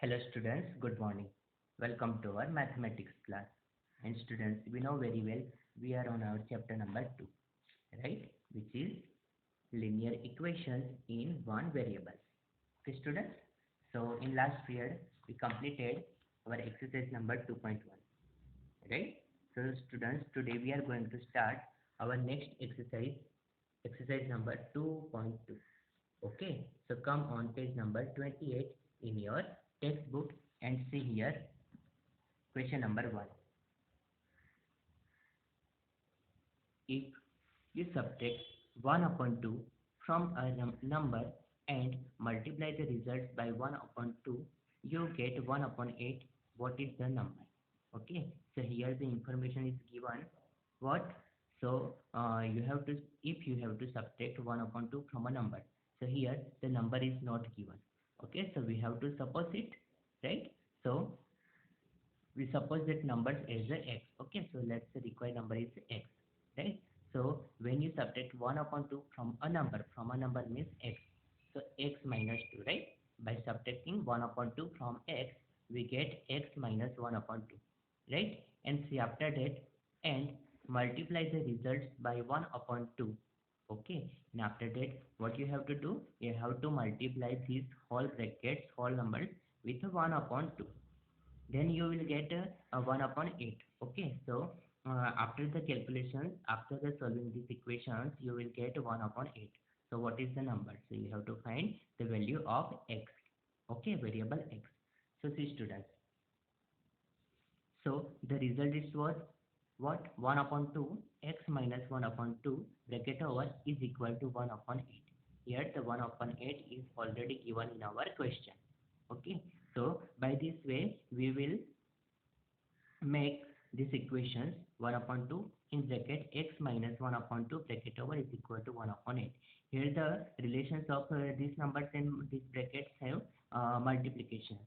Hello students, good morning. Welcome to our mathematics class. And students, we know very well we are on our chapter number 2, right? Which is linear equations in one variable. Okay students? So in last period, we completed our exercise number 2.1, right? So students, today we are going to start our next exercise, exercise number 2.2. Okay, so come on page number 28 in your textbook and see here question number 1. If you subtract 1 upon 2 from a number and multiply the result by 1 upon 2, you get 1 upon 8. What is the number? Okay, so here the information is given. What? So you have to, if you have to subtract 1 upon 2 from a number, so here the number is not given. Okay, so we have to suppose it, right? So we suppose that numbers as a x. Okay, so let's say required number is x, right? So when you subtract 1 upon 2 from a number means x, so x minus 2, right? By subtracting 1 upon 2 from x, we get x minus 1 upon 2, right? And see after that, and multiply the results by 1 upon 2. Okay, and after that what you have to do, you have to multiply these whole brackets, whole numbers with 1 upon 2, then you will get 1 upon 8. Okay, so after the calculations, after the solving these equations, you will get 1 upon 8. So what is the number? So you have to find the value of x. Okay, variable x. So see students, so the result is what 1 upon 2, x minus 1 upon 2 bracket over is equal to 1 upon 8. Here the 1 upon 8 is already given in our question. Okay, so by this way we will make this equations 1 upon 2 in bracket x minus 1 upon 2 bracket over is equal to 1 upon 8. Here the relations of these numbers and these brackets have multiplication.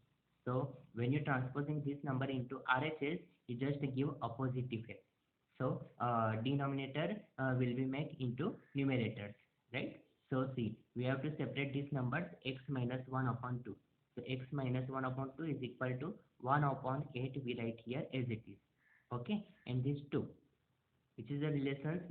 So when you transposing this number into RHS, you just give opposite effect. So denominator will be made into numerators, right? So see, we have to separate these numbers x minus 1 upon 2. So x minus 1 upon 2 is equal to 1 upon 8, we write here as it is. Okay, and this 2, which is the relations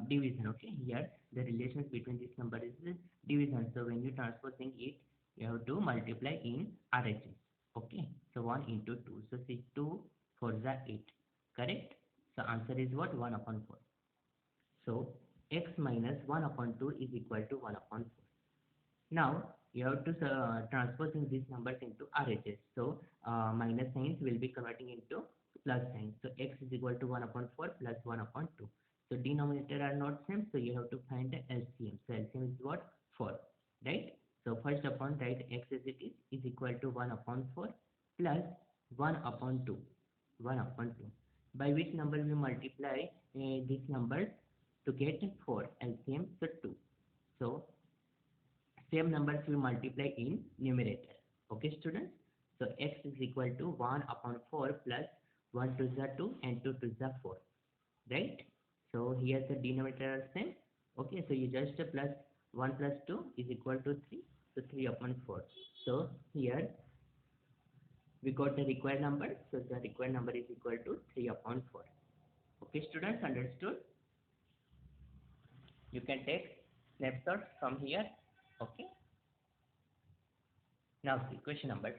division. Okay, here the relations between this number is division. So when you transposing it, you have to multiply in RHS. Okay, so 1 into 2. So see 2 4 is 8. Correct? So answer is what? 1 upon 4. So x minus 1 upon 2 is equal to 1 upon 4. Now you have to transposing these numbers into RHS. So minus signs will be converting into plus sign. So x is equal to 1 upon 4 plus 1 upon 2. So denominator are not same. So you have to find the LCM. So LCM is what? 4. Right? So first upon write x as it is equal to 1 upon 4 plus 1 upon 2. 1 upon 2. By which number we multiply these numbers to get 4? LCM, so 2. So same numbers we multiply in numerator. Okay students, so x is equal to 1 upon 4 plus 1 to the 2 and 2 to the 4, right? So here the denominator are same. Okay, so you just plus 1 plus 2 is equal to 3, so 3 upon 4. So here we got the required number, so the required number is equal to 3 upon 4. Okay students, understood? You can take snapshots from here. Okay, now see question number 2.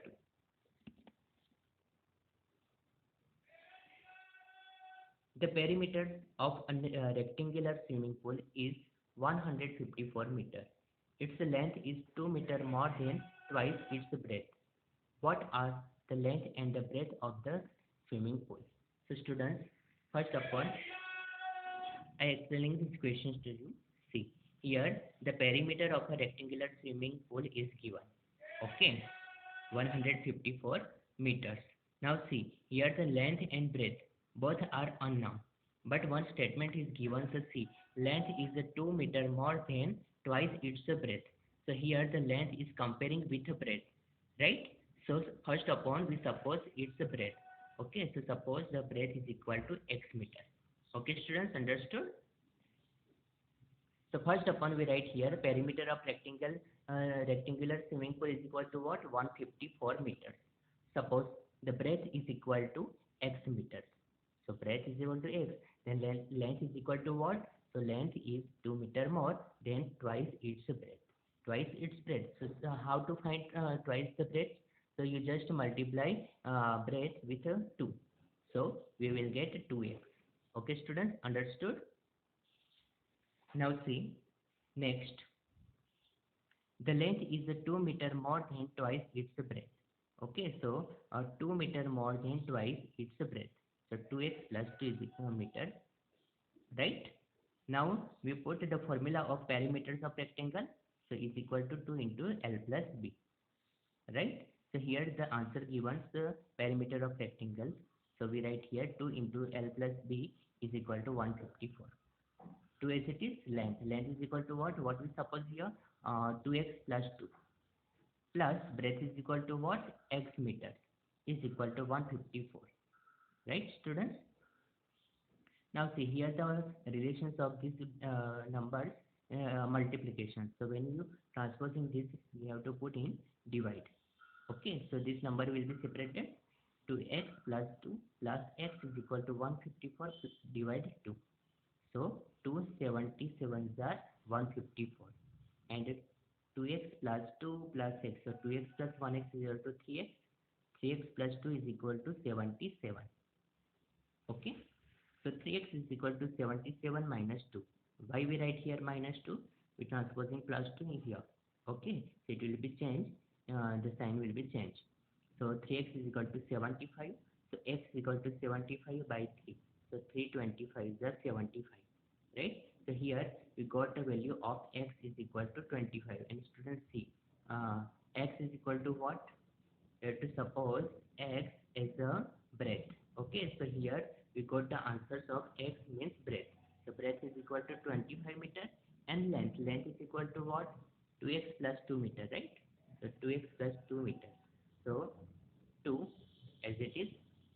The perimeter of a rectangular swimming pool is 154 meters. Its length is 2 meters more than twice its breadth. What are the length and the breadth of the swimming pool? So students, first of all, I explaining these questions to you. See, here the perimeter of a rectangular swimming pool is given. Okay, 154 meters. Now see, here the length and breadth both are unknown, but one statement is given. So see, length is 2 meters more than twice its breadth. So here the length is comparing with the breadth, right? So first upon we suppose it's the breadth. Okay, so suppose the breadth is equal to x meters. Okay students, understood? So first upon we write here perimeter of rectangle rectangular swimming pool is equal to what? 154 meters. Suppose the breadth is equal to x meters. So breadth is equal to x. Then length is equal to what? So length is 2 meter more, then twice its breadth. Twice its breadth. So, how to find twice the breadth? So you just multiply breadth with 2. So we will get 2x. Okay, students, understood? Now see, next, the length is 2 meter more than twice its breadth. Okay, so 2 meter more than twice its breadth. So 2x plus 2 is equal to meter, right? Now we put the formula of perimeters of rectangle. So is equal to 2 into L plus B, right? So here the answer given the perimeter of rectangle. So we write here 2 into L plus B is equal to 154. 2 as it is length. Length is equal to what? What we suppose here? 2x plus 2 plus breadth is equal to what? X meters is equal to 154. Right, students? Now see here the relations of these numbers multiplication. So when you transposing this, we have to put in divide. Okay, so this number will be separated. 2x plus 2 plus x is equal to 154 divide 2. So 277s are 154 and 2x plus 2 plus x. So 2x plus 1x is equal to 3x. 3x plus 2 is equal to 77. Okay. So 3x is equal to 77 minus 2. Why we write here minus 2? We transposing plus 2 in here. Okay. So it will be changed. The sign will be changed. So 3x is equal to 75. So x is equal to 75 by 3. So 325 is 75. Right? So here we got the value of x is equal to 25. And students see, x is equal to what? To suppose x is a breadth. Okay, so here we got the answers of x means breadth. So breadth is equal to 25 meter and length. Length is equal to what? 2x plus 2 meter, right? So 2x plus 2 meter. So 2 as it is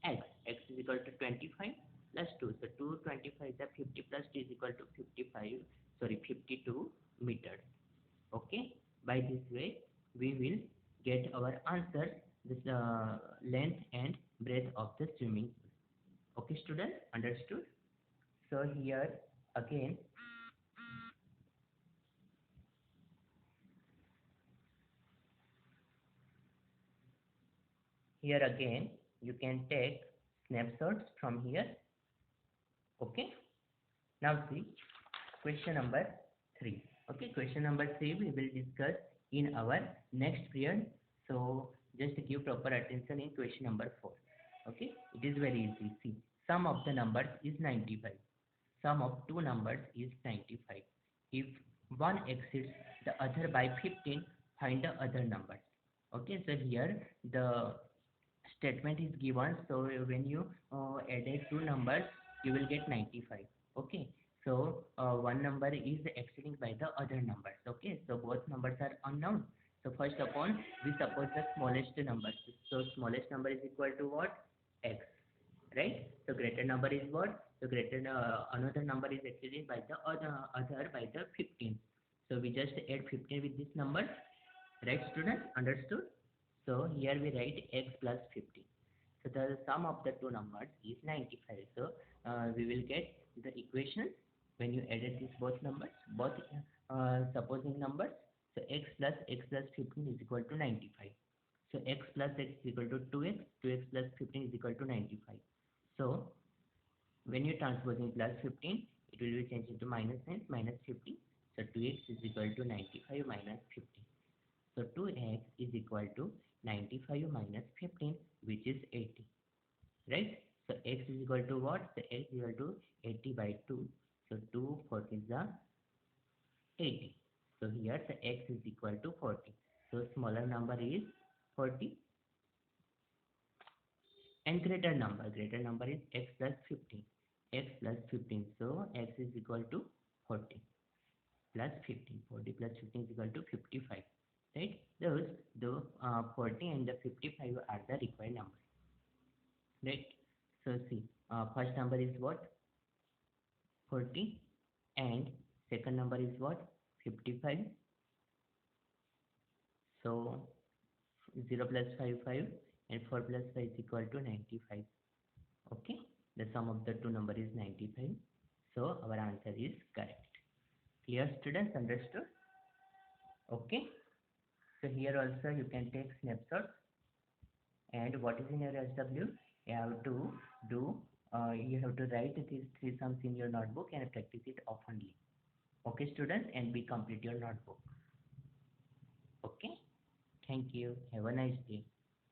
x. X is equal to 25 plus 2. So 225 is 50 plus 2 is equal to 52 meters. Okay, by this way we will get our answers, this length and breadth of the swimming pool. Okay, students, understood? So again here again you can take snapshots from here. Okay, now see question number 3. Okay, question number 3 we will discuss in our next period. So just give proper attention in question number 4. Okay, it is very easy. See, sum of the numbers is 95. Sum of two numbers is 95. If one exceeds the other by 15, find the other numbers. Okay, so here the statement is given. So when you added two numbers, you will get 95. Okay, so one number is exceeding by the other numbers. Okay, so both numbers are unknown. So first upon we suppose the smallest number. So smallest number is equal to what? X, right? So greater number is what? So greater another number is exceeded by the other by the 15. So we just add 15 with this number, right, students? Understood? So here we write x plus 15. So the sum of the two numbers is 95. So we will get the equation when you added these both numbers, both supposing numbers. So x plus 15 is equal to 95. So x plus x is equal to 2x. 2x plus 15 is equal to 95. So when you transposing plus 15, it will be changed into minus sign, minus 15. So 2x is equal to 95 minus 15. So 2x is equal to 95 minus 15, which is 80. Right? So x is equal to what? So x is equal to 80 by 2. So 2 40 is the 80. So here the x is equal to 40. So smaller number is 40 and greater number is x plus 15. X plus 15. So x is equal to 40 plus 15. 40 plus 15 is equal to 55. Right? Those the 40 and the 55 are the required numbers. Right? So see, first number is what? 40 and second number is what? 55. So 0 plus 5 5 and 4 plus 5 is equal to 95. Okay, the sum of the two number is 95. So our answer is correct. Clear, students? Understood? Okay, so here also you can take snapshots. And what is in your SW? You have to do, you have to write these three sums in your notebook and practice it oftenly. Okay, students, and be complete your notebook. Okay, thank you. Have a nice day.